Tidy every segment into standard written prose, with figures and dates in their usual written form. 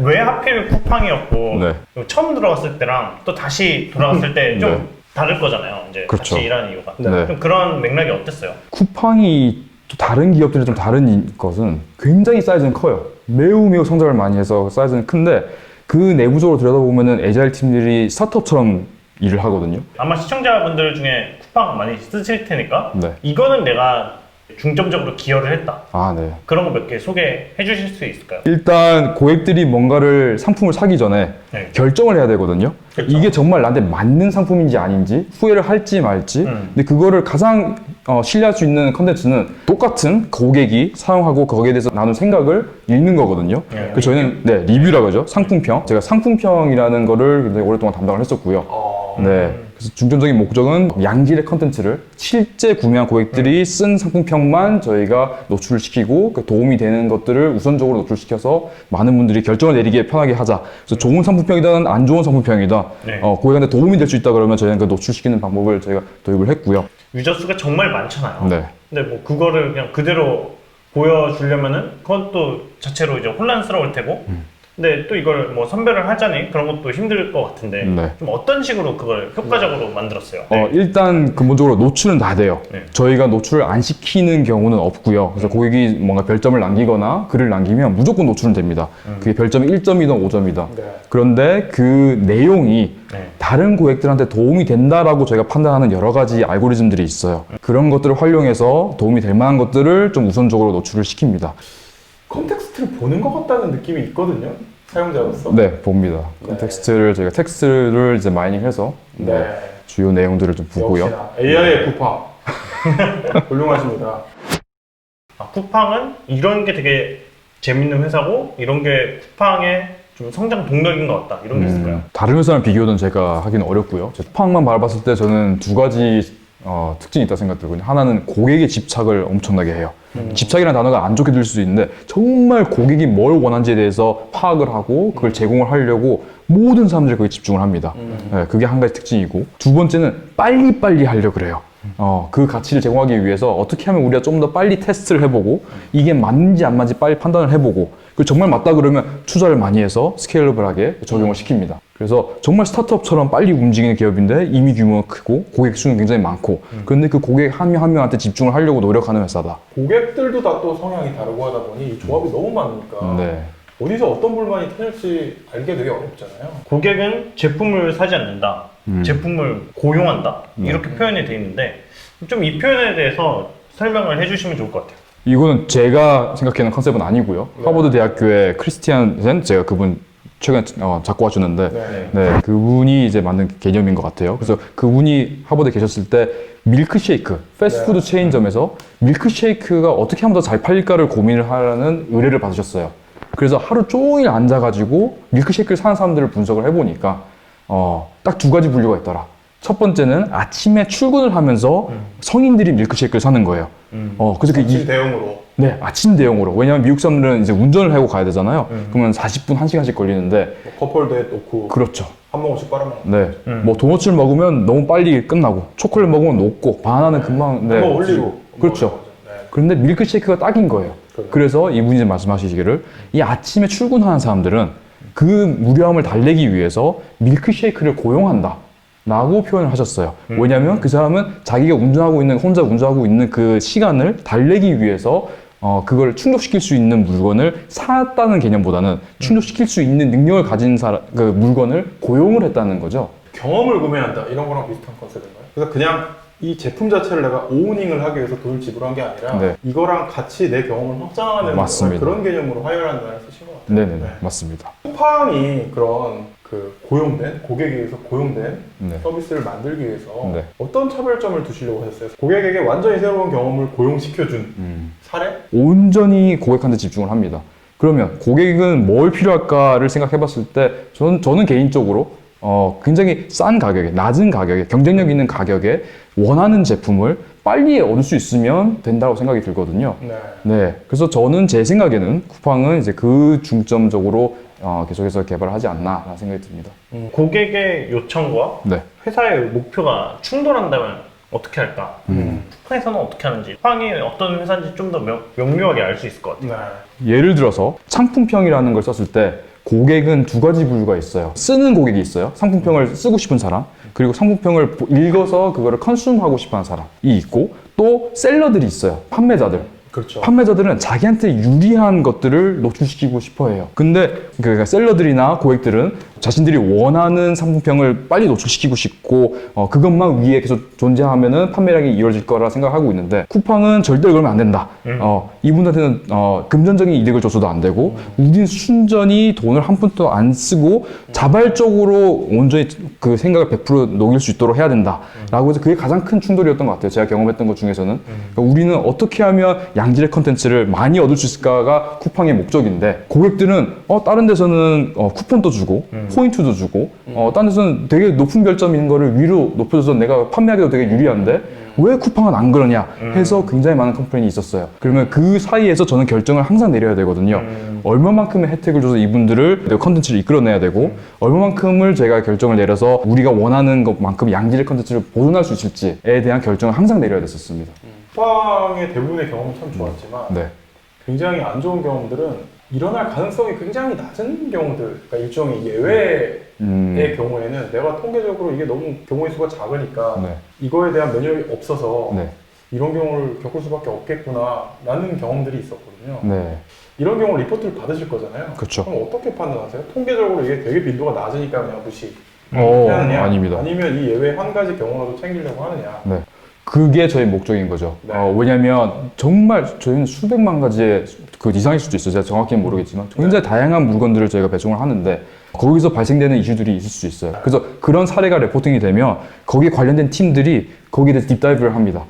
왜 하필 쿠팡이었고 네. 처음 들어갔을 때랑 또 다시 돌아갔을 때 좀 네. 다를 거잖아요. 이제 그렇죠. 같이 일하는 이유가. 네. 좀 그런 맥락이 어땠어요? 쿠팡이 또 다른 기업들이 좀 다른 것은 굉장히 사이즈는 커요. 매우 성장을 많이 해서 사이즈는 큰데 그 내부적으로 들여다보면은 애자일 팀들이 스타트업처럼 일을 하거든요. 아마 시청자분들 중에 쿠팡 많이 쓰실 테니까 네. 이거는 내가 중점적으로 기여를 했다. 아, 네. 그런 거 몇 개 소개해 주실 수 있을까요? 일단 고객들이 뭔가를 상품을 사기 전에 네. 결정을 해야 되거든요. 그렇죠. 이게 정말 나한테 맞는 상품인지 아닌지 후회를 할지 말지. 근데 그거를 가장 신뢰할 수 있는 컨텐츠는 똑같은 고객이 사용하고 거기에 대해서 나눈 생각을 읽는 거거든요. 네. 그래서 저희는 리뷰라고 하죠. 상품평. 제가 상품평이라는 거를 굉장히 오랫동안 담당을 했었고요. 네. 그래서 중점적인 목적은 양질의 컨텐츠를 실제 구매한 고객들이 쓴 상품평만 저희가 노출을 시키고 그 도움이 되는 것들을 우선적으로 노출시켜서 많은 분들이 결정을 내리기에 편하게 하자. 그래서 좋은 상품평이든 안 좋은 상품평이든 네. 고객한테 도움이 될 수 있다 그러면 저희는 그 노출시키는 방법을 저희가 도입을 했고요. 유저 수가 정말 많잖아요. 네. 근데 뭐 그거를 그냥 그대로 보여주려면은 그건 또 자체로 이제 혼란스러울 테고. 근데 또 이걸 뭐 선별을 하자니 그런 것도 힘들 것 같은데 네. 좀 어떤 식으로 그걸 효과적으로 만들었어요? 일단 근본적으로 노출은 다 돼요. 네. 저희가 노출을 안 시키는 경우는 없고요. 그래서 고객이 뭔가 별점을 남기거나 글을 남기면 무조건 노출은 됩니다. 그게 별점이 1점이든 5점이든. 네. 그런데 그 내용이 네. 다른 고객들한테 도움이 된다라고 저희가 판단하는 여러 가지 알고리즘들이 있어요. 그런 것들을 활용해서 도움이 될 만한 것들을 좀 우선적으로 노출을 시킵니다. 컨텍스트를 보는 것 같다는 느낌이 있거든요. 사용자로서. 네, 봅니다. 네. 컨텍스트를 저희가 텍스트를 이제 마이닝해서 주요 내용들을 좀 보고요. 역시나 AI의 쿠팡. 훌륭하십니다. 쿠팡은 이런 게 되게 재밌는 회사고 이런 게 쿠팡의 좀 성장 동력인 것 같다. 이런 게 있을까요? 다른 회사랑 비교는 제가 하기는 어렵고요. 쿠팡만 바라봤을 때 저는 두 가지 특징이 있다 생각 들거든요. 하나는 고객의 집착을 엄청나게 해요. 집착이라는 단어가 안 좋게 들릴 수도 있는데 정말 고객이 뭘 원하는지에 대해서 파악을 하고 그걸 제공을 하려고 모든 사람들이 거기에 집중을 합니다. 네, 그게 한 가지 특징이고, 두 번째는 빨리빨리 하려고 그래요. 그 가치를 제공하기 위해서 어떻게 하면 우리가 좀 더 빨리 테스트를 해보고 이게 맞는지 안 맞는지 빨리 판단을 해보고, 그리고 정말 맞다 그러면 투자를 많이 해서 스케일러블하게 적용을 시킵니다. 그래서 정말 스타트업처럼 빨리 움직이는 기업인데 이미 규모가 크고 고객 수는 굉장히 많고, 그런데 그 고객 한 명 한 명한테 집중을 하려고 노력하는 회사다. 고객들도 다 또 성향이 다르고 하다 보니 이 조합이 너무 많으니까 네. 어디서 어떤 불만이 터질지 알게 되게 어렵잖아요. 고객은 제품을 사지 않는다. 제품을 고용한다. 이렇게 표현이 돼 있는데 좀 이 표현에 대해서 설명을 해주시면 좋을 것 같아요. 이거는 제가 생각하는 컨셉은 아니고요. 네. 하버드 대학교의 크리스티안센, 제가 그분 최근에 작고 하셨는데, 네. 그분이 이제 만든 개념인 것 같아요. 그래서 그분이 하버드에 계셨을 때 밀크쉐이크, 패스트푸드 네. 체인점에서 밀크쉐이크가 어떻게 하면 더 잘 팔릴까를 고민을 하라는 의뢰를 받으셨어요. 그래서 하루 종일 앉아가지고 밀크쉐이크를 사는 사람들을 분석을 해보니까 딱 두 가지 분류가 있더라. 첫 번째는 아침에 출근을 하면서 성인들이 밀크쉐이크를 사는 거예요. 그래서 아침 대용으로. 네, 아침 대용으로. 왜냐면 미국 사람들은 이제 운전을 하고 가야 되잖아요. 그러면 40분, 1시간씩 걸리는데. 뭐 컵홀더에 놓고 그렇죠. 한 모금씩 빨아먹는. 네. 뭐 도넛을 먹으면 너무 빨리 끝나고, 초콜릿 먹으면 녹고, 바나나는 금방. 네. 한번 올리고. 그렇죠. 네. 그런데 밀크쉐이크가 딱인 거예요. 그래서 이분이 이제 말씀하시기를, 이 아침에 출근하는 사람들은 그 무료함을 달래기 위해서 밀크쉐이크를 고용한다 라고 표현을 하셨어요. 왜냐면 그 사람은 자기가 혼자 운전하고 있는 그 시간을 달래기 위해서 그걸 충족시킬 수 있는 물건을 샀다는 개념보다는 충족시킬 수 있는 능력을 가진 그 물건을 고용을 했다는 거죠. 경험을 구매한다 이런 거랑 비슷한 컨셉인가요? 그래서 그냥 이 제품 자체를 내가 오우닝을 하기 위해서 돈을 지불한 게 아니라 네. 이거랑 같이 내 경험을 확장하는 맞습니다. 그런 개념으로 하이어라는 단어를 쓰신 것 같아요. 네네네. 네. 맞습니다. 쿠팡이 그런 그 고용된 고객에 의해서 고용된 네. 서비스를 만들기 위해서 네. 어떤 차별점을 두시려고 하셨어요? 고객에게 완전히 새로운 경험을 고용시켜준 사례? 온전히 고객한테 집중을 합니다. 그러면 고객은 뭘 필요할까를 생각해 봤을 때 저는 개인적으로 굉장히 싼 가격에, 낮은 가격에, 경쟁력 있는 가격에 원하는 제품을 빨리 얻을 수 있으면 된다고 생각이 들거든요. 네. 네. 그래서 저는 제 생각에는 쿠팡은 이제 그 중점적으로 계속해서 개발을 하지 않나라는 생각이 듭니다. 고객의 요청과 네. 회사의 목표가 충돌한다면 어떻게 할까? 쿠팡에서는 어떻게 하는지, 쿠팡이 어떤 회사인지 좀 더 명료하게 알 수 있을 것 같아요. 네. 예를 들어서 상품평이라는 걸 썼을 때 고객은 두 가지 부류가 있어요. 쓰는 고객이 있어요. 상품평을 쓰고 싶은 사람. 그리고 상품평을 읽어서 그거를 컨슘하고 싶어 하는 사람이 있고, 또 셀러들이 있어요. 판매자들. 그렇죠. 판매자들은 자기한테 유리한 것들을 노출시키고 싶어 해요. 근데 그러니까 셀러들이나 고객들은 자신들이 원하는 상품평을 빨리 노출시키고 싶고 그것만 위에 계속 존재하면은 판매량이 이루어질 거라 생각하고 있는데, 쿠팡은 절대로 그러면 안 된다. 이분들한테는 금전적인 이득을 줘서도 안 되고, 우린 순전히 돈을 한 푼도 안 쓰고 자발적으로 온전히 그 생각을 100% 녹일 수 있도록 해야 된다 라고 해서 그게 가장 큰 충돌이었던 것 같아요. 제가 경험했던 것 중에서는. 그러니까 우리는 어떻게 하면 양질의 컨텐츠를 많이 얻을 수 있을까가 쿠팡의 목적인데, 고객들은 다른 데서는 쿠폰도 주고 포인트도 주고 다른 데서는 되게 높은 별점 있는 거를 위로 높여줘서 내가 판매하기도 되게 유리한데 왜 쿠팡은 안 그러냐 해서 굉장히 많은 컴플레인이 있었어요. 그러면 그 사이에서 저는 결정을 항상 내려야 되거든요. 얼마만큼의 혜택을 줘서 이분들을 컨텐츠를 이끌어내야 되고, 얼마만큼을 제가 결정을 내려서 우리가 원하는 것만큼 양질의 컨텐츠를 보존할 수 있을지에 대한 결정을 항상 내려야 됐었습니다. 쿠팡의 대부분의 경험은 참 좋았지만 네. 굉장히 안 좋은 경험들은 일어날 가능성이 굉장히 낮은 경우들, 그러니까 일종의 예외의 경우에는 내가 통계적으로 이게 너무 경우의 수가 작으니까 네. 이거에 대한 면역이 없어서 네. 이런 경우를 겪을 수밖에 없겠구나 라는 경험들이 있었거든요. 네. 이런 경우 리포트를 받으실 거잖아요. 그렇죠. 그럼 어떻게 판단하세요? 통계적으로 이게 되게 빈도가 낮으니까 그냥 무시 하느냐? 아닙니다. 아니면 이 예외 한 가지 경우라도 챙기려고 하느냐? 네. 그게 저희 목적인 거죠. 네. 왜냐면 정말 저희는 수백만 가지의 그 이상일 수도 있어요. 제가 정확히는 모르겠지만 굉장히 다양한 물건들을 저희가 배송을 하는데 거기서 발생되는 이슈들이 있을 수 있어요. 그래서 그런 사례가 레포팅이 되면 거기에 관련된 팀들이 거기에 대해서 딥다이브를 합니다.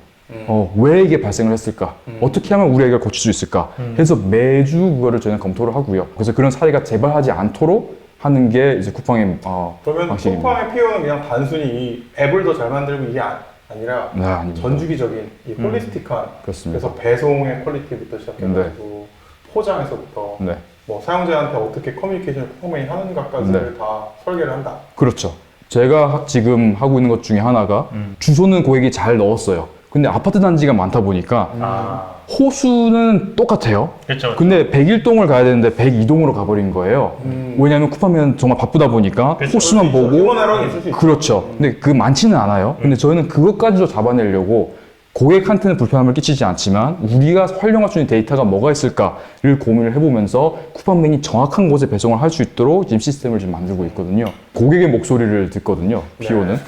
왜 이게 발생을 했을까? 어떻게 하면 우리가 이걸 고칠 수 있을까? 해서 매주 그거를 저희는 검토를 하고요. 그래서 그런 사례가 재발하지 않도록 하는 게 이제 쿠팡의 그러면 방식입니다. 쿠팡의 PO는 그냥 단순히 이 앱을 더 잘 만들고 이게 아니라 네, 아닙니다. 전주기적인 이 홀리스틱한 그렇습니다. 그래서 배송의 퀄리티부터 시작해가지고 포장에서부터 네. 뭐 사용자한테 어떻게 커뮤니케이션을 폼메이 하는가까지를 다 설계를 한다. 그렇죠. 제가 지금 하고 있는 것 중에 하나가 주소는 고객이 잘 넣었어요. 근데 아파트 단지가 많다 보니까 호수는 똑같아요. 그렇죠. 근데 101동을 가야 되는데 102동으로 가버린 거예요. 왜냐하면 쿠팡은 정말 바쁘다 보니까 그렇죠. 호수만 보고. 휴먼 에러가 있을 수 있죠. 그렇죠. 근데 그 많지는 않아요. 근데 저희는 그것까지도 잡아내려고 고객한테는 불편함을 끼치지 않지만 우리가 활용할 수 있는 데이터가 뭐가 있을까를 고민을 해보면서 쿠팡맨이 정확한 곳에 배송을 할 수 있도록 지금 시스템을 지금 만들고 있거든요. 고객의 목소리를 듣거든요. PO는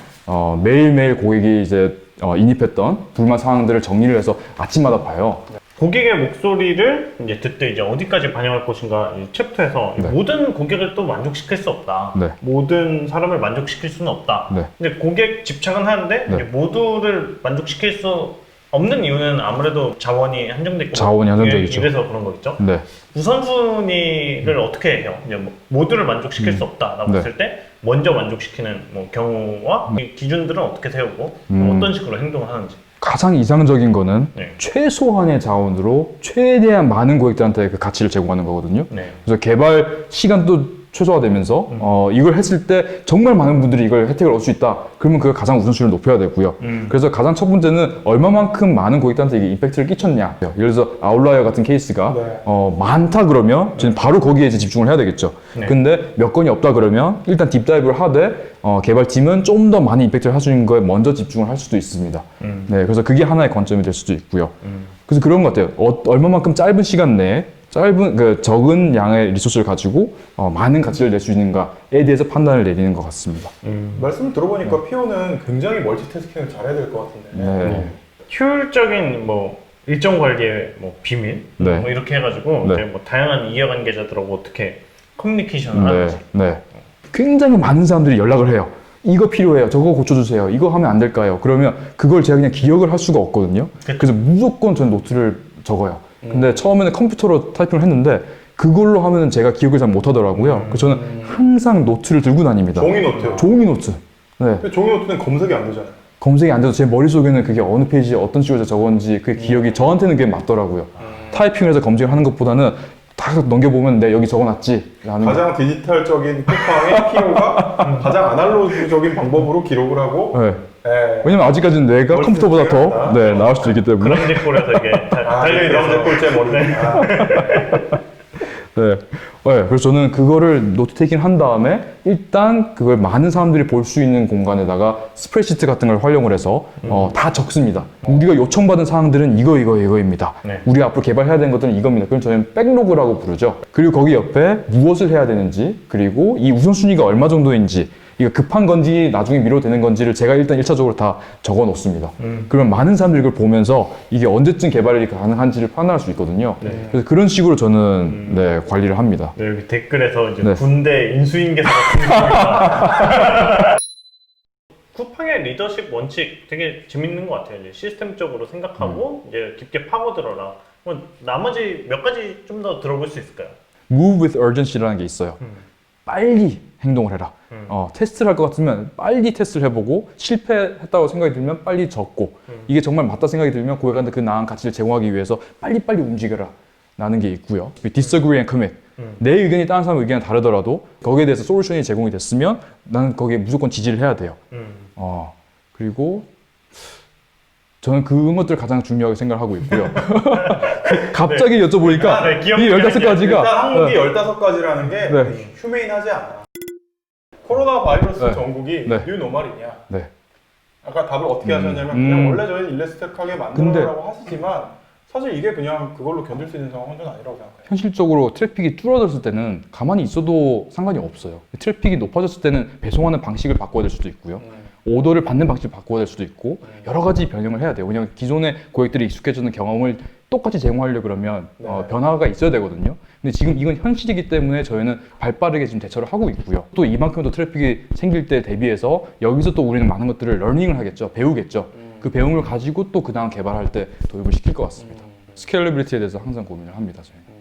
매일매일 고객이 이제 인입했던 불만 사항들을 정리를 해서 아침마다 봐요. 고객의 목소리를 이제 듣되 이제 어디까지 반영할 것인가 이 챕터에서 네. 모든 고객을 또 만족시킬 수 없다. 네. 모든 사람을 만족시킬 수는 없다. 네. 근데 고객 집착은 하는데 네. 이제 모두를 만족시킬 수 없는 이유는 아무래도 자원이 한정돼 있고 자원이 한정적이죠. 이래서 그런 거겠죠. 네. 우선순위를 어떻게 해요? 이제 뭐 모두를 만족시킬 수 없다라고 네. 했을 때 먼저 만족시키는 뭐 경우와 이 기준들은 어떻게 세우고 어떤 식으로 행동을 하는지. 가장 이상적인 거는 네. 최소한의 자원으로 최대한 많은 고객들한테 그 가치를 제공하는 거거든요. 네. 그래서 개발 시간도 최소화되면서 이걸 했을 때 정말 많은 분들이 이걸 혜택을 얻을 수 있다. 그러면 그 가장 우선순위를 높여야 되고요. 그래서 가장 첫 번째는 얼마만큼 많은 고객들한테 이게 임팩트를 끼쳤냐. 예를 들어서 아웃라이어 같은 케이스가 네. 많다 그러면 저는 바로 거기에 이제 집중을 해야 되겠죠. 네. 근데 몇 건이 없다 그러면 일단 딥다이브를 하되 개발팀은 좀 더 많은 임팩트를 할 수 있는 거에 먼저 집중을 할 수도 있습니다. 네, 그래서 그게 하나의 관점이 될 수도 있고요. 그래서 그런 것 같아요. 얼마만큼 짧은 시간 내에 적은 양의 리소스를 가지고 많은 가치를 낼 수 있는가에 대해서 판단을 내리는 것 같습니다. 말씀을 들어보니까 PO는 굉장히 멀티태스킹을 잘해야 될 것 같은데. 네. 효율적인 뭐 일정 관리의 뭐 비밀 네. 뭐 이렇게 해가지고 네. 이제 뭐 다양한 이해관계자들하고 어떻게 커뮤니케이션을 하는지. 네. 굉장히 많은 사람들이 연락을 해요. 이거 필요해요. 저거 고쳐주세요. 이거 하면 안 될까요? 그러면 그걸 제가 그냥 기억을 할 수가 없거든요. 그래서 무조건 저는 노트를 적어요. 근데 처음에는 컴퓨터로 타이핑을 했는데 그걸로 하면은 제가 기억을 잘 못하더라고요. 그래서 저는 항상 노트를 들고 다닙니다. 종이 노트요? 종이 노트. 네. 근데 종이 노트는 검색이 안 되잖아요. 검색이 안 돼도 제 머릿속에는 그게 어느 페이지에 어떤 식으로 적었는지 그 기억이 저한테는 그게 맞더라고요. 타이핑을 해서 검증을 하는 것보다는 딱 넘겨보면 내가 여기 적어놨지 라는 가장 디지털적인 쿠팡의 PO가 가장 아날로그적인 방법으로 기록을 하고 네. 예. 왜냐면 아직까지는 뇌가 머릿속에 컴퓨터보다 더 들어간다. 나을 수도 있기 때문에 그런 꼴에서 이게 달려있어서 꼴째 머리. 네. 그래서 저는 그거를 노트 테이킹 한 다음에 일단 그걸 많은 사람들이 볼 수 있는 공간에다가 스프레드시트 같은 걸 활용을 해서 다 적습니다. 우리가 요청받은 사항들은 이거입니다. 네. 우리 앞으로 개발해야 되는 것들은 이겁니다. 그럼 저희는 백로그라고 부르죠. 그리고 거기 옆에 무엇을 해야 되는지, 그리고 이 우선순위가 얼마 정도인지, 이거 급한 건지 나중에 미뤄도 되는 건지를 제가 일단 1차적으로 다 적어 놓습니다. 그러면 많은 사람들이 이걸 보면서 이게 언제쯤 개발이 가능한지를 판단할 수 있거든요. 네. 그래서 그런 식으로 저는 네, 관리를 합니다. 네, 여기 댓글에서 이제 네. 군대 인수인계사 같은 거. 쿠팡의 리더십 원칙 되게 재밌는 것 같아요. 이제 시스템적으로 생각하고 이제 깊게 파고들어라. 뭐 나머지 몇 가지 좀 더 들어볼 수 있을까요? Move with urgency라는 게 있어요. 빨리 행동을 해라. 테스트를 할 것 같으면 빨리 테스트를 해보고 실패했다고 생각이 들면 빨리 적고 이게 정말 맞다 생각이 들면 고객한테 그 나은 가치를 제공하기 위해서 빨리빨리 움직여라 라는 게 있고요. Disagree and commit. 내 의견이 다른 사람의 의견이 다르더라도 거기에 대해서 솔루션이 제공이 됐으면 나는 거기에 무조건 지지를 해야 돼요. 그리고 저는 그것들 가장 중요하게 생각하고 있고요. 갑자기 여쭤보니까 네, 이 15가지가 일단 항목이 15가지라는 게 네. 휴메인하지 않아. 코로나 바이러스 네. 전국이 네. 뉴노멀이냐. 네. 아까 답을 어떻게 하셨냐면 그냥 원래 저희는 일레스틱하게 만들어라고 하시지만 사실 이게 그냥 그걸로 견딜 수 있는 상황은 전 아니라고 생각해요. 현실적으로 트래픽이 줄어들었을 때는 가만히 있어도 상관이 없어요. 트래픽이 높아졌을 때는 배송하는 방식을 바꿔야 될 수도 있고요. 오더를 받는 방식을 바꿔야 될 수도 있고 여러 가지 변형을 해야 돼요. 왜냐하면 기존의 고객들이 익숙해지는 경험을 똑같이 제공하려고 그러면 네. 변화가 있어야 되거든요. 근데 지금 이건 현실이기 때문에 저희는 발빠르게 지금 대처를 하고 있고요. 또 이만큼 더 트래픽이 생길 때 대비해서 여기서 또 우리는 많은 것들을 러닝을 하겠죠. 배우겠죠. 그 배움을 가지고 또 그 다음 개발할 때 도입을 시킬 것 같습니다. 스케일러빌리티에 대해서 항상 고민을 합니다. 저희는.